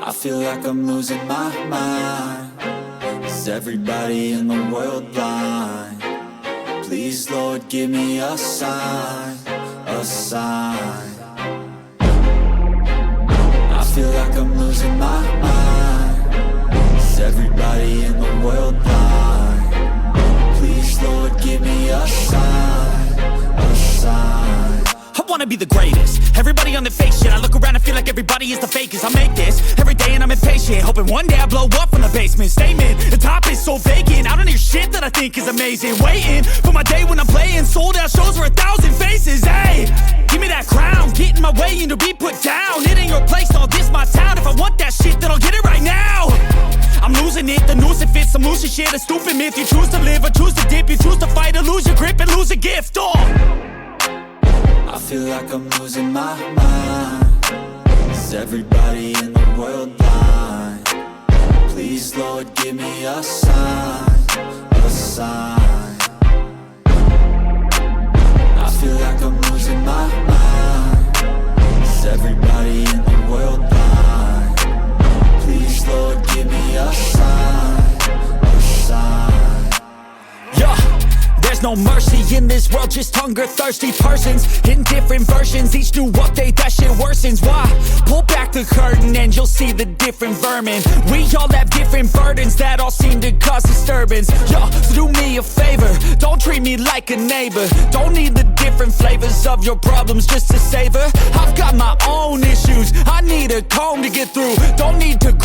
I feel like I'm losing my mind. Is everybody in the world blind? Please, Lord, give me a sign, a sign. I feel like I'm losing my mind. Is everybody in the world blind? Please, Lord, give me a sign, a sign. I wanna be the greatest. Everybody on the fake shit. I look around and feel like everybody is the fakest. I make this every day and I'm impatient, hoping one day I blow up from the basement. Statement, the top is so vacant. I don't hear shit that I think is amazing. Waiting for my day when I'm playing sold out shows for 1,000 faces. Hey, give me that crown, get in my way and to be put down. It ain't your place, no, this my town. If I want that shit, then I'll get it right now. I'm losing it, the noose it fits. I'm losing shit, a stupid myth. You choose to live or choose to dip. You choose to fight or lose your grip and lose a gift. I feel like I'm losing my mind. Is everybody in the world blind? Please, Lord, give me a sign, a sign. I feel like I'm losing my mind. Is everybody in the world blind? Please, Lord, give me a sign, a sign. Yeah. There's no mercy in this world, just hunger-thirsty persons in different versions. Each new update, that shit worsens. Why? Pull back the curtain and you'll see the different vermin. We all have different burdens that all seem to cause disturbance. Yo, so do me a favor, don't treat me like a neighbor. Don't need the different flavors of your problems just to savor. I've got my own issues, I need a comb to get through. Don't need to grow